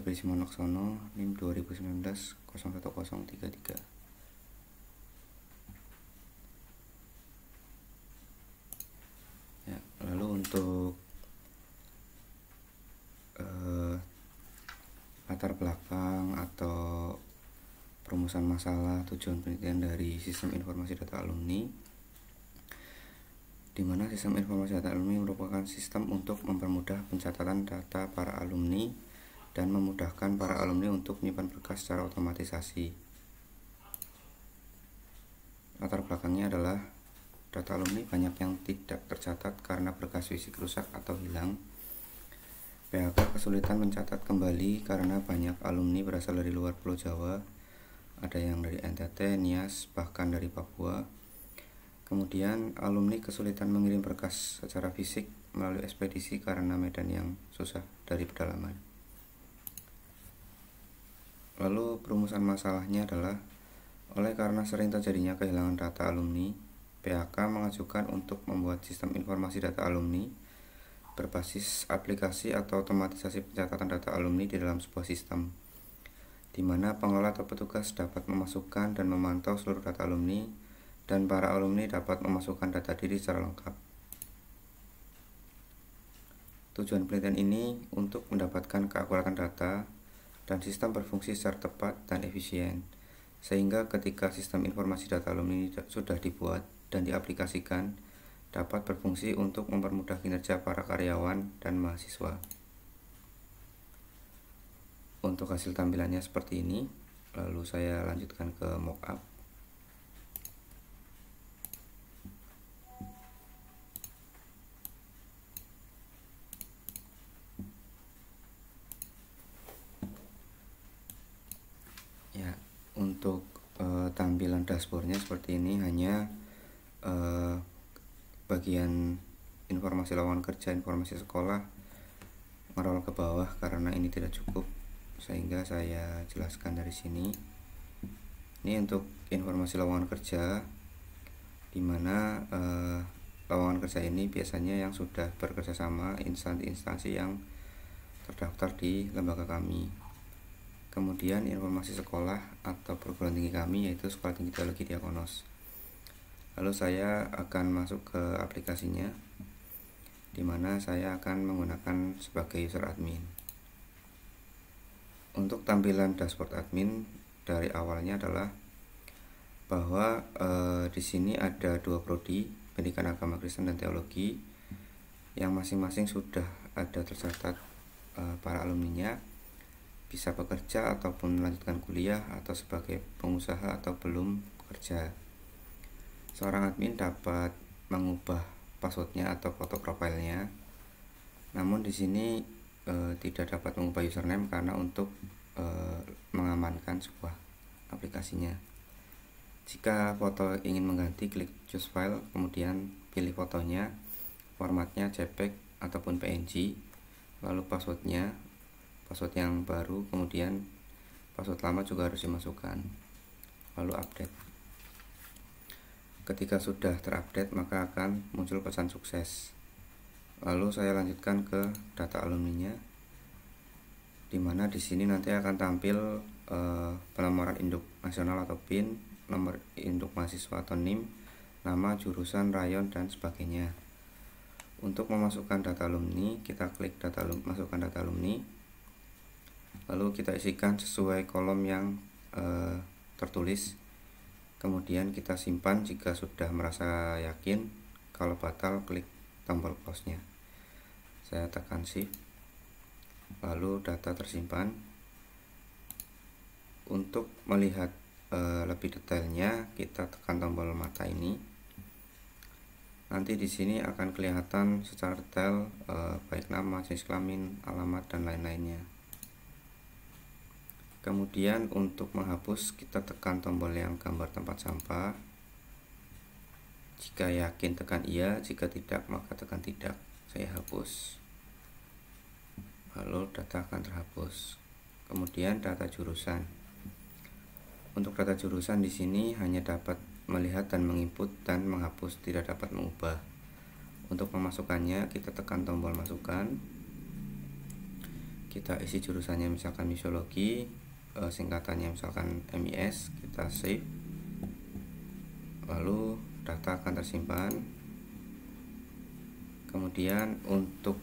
Febri Simonaksono, NIM 2019-01033. Ya, lalu untuk latar belakang atau perumusan masalah tujuan penelitian dari sistem informasi data alumni, di mana sistem informasi data alumni merupakan sistem untuk mempermudah pencatatan data para alumni dan memudahkan para alumni untuk menyimpan berkas secara otomatisasi. Latar belakangnya adalah data alumni banyak yang tidak tercatat karena berkas fisik rusak atau hilang. PHK kesulitan mencatat kembali karena banyak alumni berasal dari luar Pulau Jawa, ada yang dari NTT, Nias, bahkan dari Papua. Kemudian alumni kesulitan mengirim berkas secara fisik melalui ekspedisi karena medan yang susah dari pedalaman. Lalu perumusan masalahnya adalah, oleh karena sering terjadinya kehilangan data alumni, PHK mengajukan untuk membuat sistem informasi data alumni berbasis aplikasi atau otomatisasi pencatatan data alumni di dalam sebuah sistem, di mana pengelola atau petugas dapat memasukkan dan memantau seluruh data alumni, dan para alumni dapat memasukkan data diri secara lengkap. Tujuan penelitian ini untuk mendapatkan keakuratan data dan sistem berfungsi secara tepat dan efisien, sehingga ketika sistem informasi data alumni sudah dibuat dan diaplikasikan, dapat berfungsi untuk mempermudah kinerja para karyawan dan mahasiswa. Untuk hasil tampilannya seperti ini, lalu saya lanjutkan ke mockup. Ya, untuk tampilan dashboardnya seperti ini, hanya bagian informasi lowongan kerja, informasi sekolah merol ke bawah karena ini tidak cukup, sehingga saya jelaskan dari sini. Ini untuk informasi lowongan kerja, dimana lowongan kerja ini biasanya yang sudah bekerja sama instansi yang terdaftar di lembaga kami. Kemudian informasi sekolah atau perguruan tinggi kami, yaitu Sekolah Tinggi Teologi Diakonos. Lalu saya akan masuk ke aplikasinya, dimana saya akan menggunakan sebagai user admin. Untuk tampilan dashboard admin dari awalnya adalah bahwa di sini ada dua prodi, Pendidikan Agama Kristen dan Teologi, yang masing-masing sudah ada tercatat para alumninya, bisa bekerja ataupun melanjutkan kuliah atau sebagai pengusaha atau belum bekerja. Seorang admin dapat mengubah passwordnya atau foto profilnya, namun di sini tidak dapat mengubah username karena untuk mengamankan sebuah aplikasinya. Jika foto ingin mengganti, klik choose file, kemudian pilih fotonya, formatnya JPEG ataupun PNG, lalu password yang baru, kemudian password lama juga harus dimasukkan, lalu update. Ketika sudah terupdate, maka akan muncul pesan sukses. Lalu saya lanjutkan ke data alumninya, dimana di sini nanti akan tampil penomoran induk nasional atau PIN, nomor induk mahasiswa atau NIM, nama, jurusan, rayon, dan sebagainya. Untuk memasukkan data alumni, kita klik masukkan data alumni, lalu kita isikan sesuai kolom yang tertulis. Kemudian kita simpan jika sudah merasa yakin. Kalau batal, klik tombol close-nya. Saya tekan shift, lalu data tersimpan. Untuk melihat lebih detailnya, kita tekan tombol mata ini. Nanti di sini akan kelihatan secara detail baik nama, jenis kelamin, alamat, dan lain-lainnya. Kemudian untuk menghapus, kita tekan tombol yang gambar tempat sampah. Jika yakin tekan iya, jika tidak maka tekan tidak. Saya hapus, lalu data akan terhapus. Kemudian data jurusan. Untuk data jurusan di sini hanya dapat melihat dan menginput dan menghapus, tidak dapat mengubah. Untuk memasukkannya, kita tekan tombol masukkan. kita isi jurusannya misalkan misiologi, singkatannya misalkan MIS, kita save, lalu data akan tersimpan. Kemudian untuk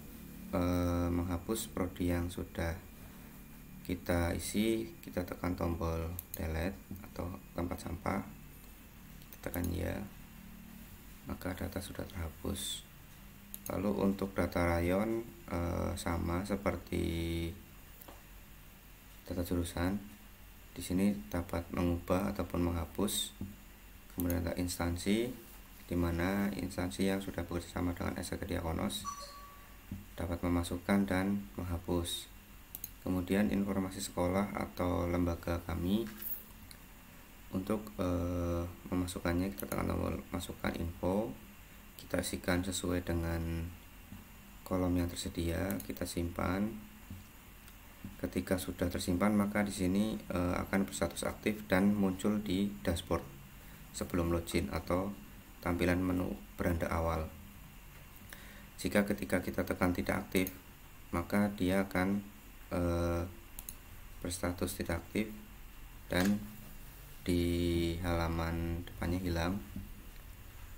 menghapus prodi yang sudah kita isi, kita tekan tombol delete atau tempat sampah, kita tekan ya, maka data sudah terhapus. Lalu untuk data rayon sama seperti data jurusan, di sini dapat mengubah ataupun menghapus. Kemudian ada instansi, di mana instansi yang sudah bekerjasama dengan SLK Diakonos dapat memasukkan dan menghapus. Kemudian informasi sekolah atau lembaga kami, untuk memasukkannya kita tekan tombol masukkan info, kita isikan sesuai dengan kolom yang tersedia, kita simpan. Ketika sudah tersimpan, maka di sini akan berstatus aktif dan muncul di dashboard sebelum login atau tampilan menu beranda awal. Jika ketika kita tekan tidak aktif, maka dia akan berstatus tidak aktif dan di halaman depannya hilang.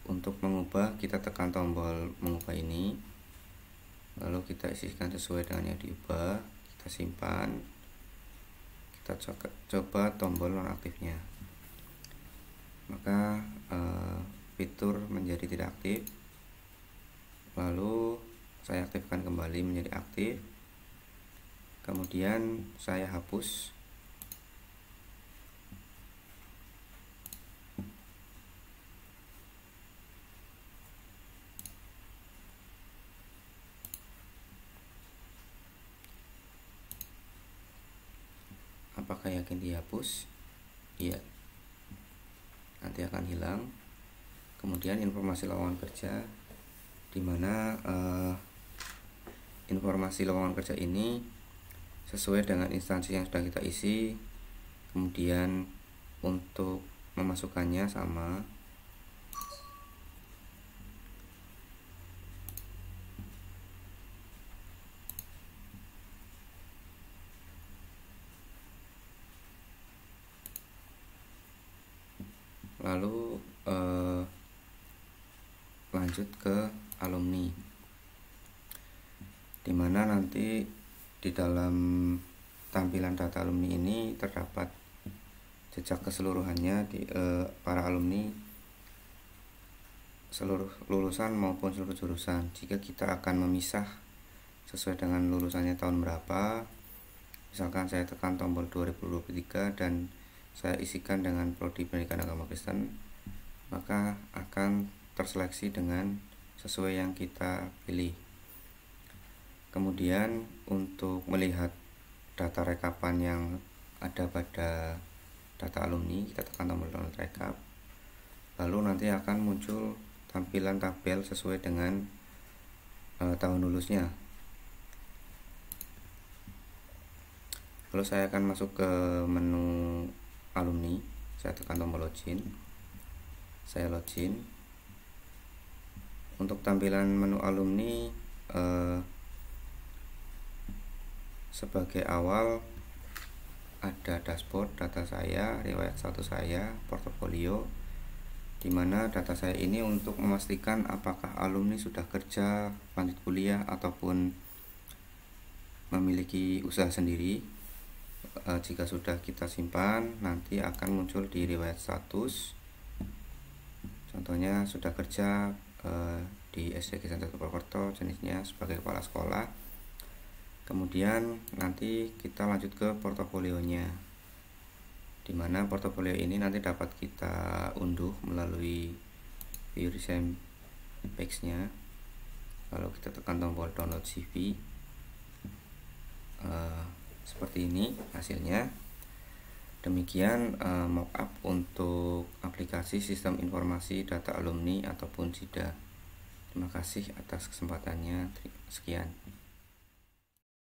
Untuk mengubah, kita tekan tombol mengubah ini, lalu kita isikan sesuai dengan yang diubah, kita simpan, kita coba tombol nonaktifnya, maka fitur menjadi tidak aktif. Lalu saya aktifkan kembali menjadi aktif, kemudian saya hapus. Apakah yakin dihapus? Iya, nanti akan hilang. Kemudian informasi lowongan kerja, di mana informasi lowongan kerja ini sesuai dengan instansi yang sudah kita isi. Kemudian untuk memasukkannya sama, lalu lanjut ke alumni, dimana nanti di dalam tampilan data alumni ini terdapat jejak keseluruhannya di para alumni, seluruh lulusan maupun seluruh jurusan. Jika kita akan memisah sesuai dengan lulusannya tahun berapa, misalkan saya tekan tombol 2023 dan saya isikan dengan prodi pendidikan agama Kristen, maka akan terseleksi dengan sesuai yang kita pilih. Kemudian untuk melihat data rekapan yang ada pada data alumni, kita tekan tombol download rekap, lalu nanti akan muncul tampilan tabel sesuai dengan tahun lulusnya. Lalu saya akan masuk ke menu alumni, saya tekan tombol login, saya login. Untuk tampilan menu alumni, sebagai awal ada dashboard, data saya, riwayat status saya, portofolio, dimana data saya ini untuk memastikan apakah alumni sudah kerja, lanjut kuliah, ataupun memiliki usaha sendiri. Jika sudah kita simpan, nanti akan muncul di riwayat status, contohnya sudah kerja di SDG Center Purwokerto, jenisnya sebagai kepala sekolah. Kemudian nanti kita lanjut ke portofolionya, dimana portofolio ini nanti dapat kita unduh melalui view recent page-nya. Lalu kita tekan tombol download CV, seperti ini hasilnya. Demikian mockup untuk aplikasi sistem informasi data alumni ataupun SIDA. Terima kasih atas kesempatannya. Sekian.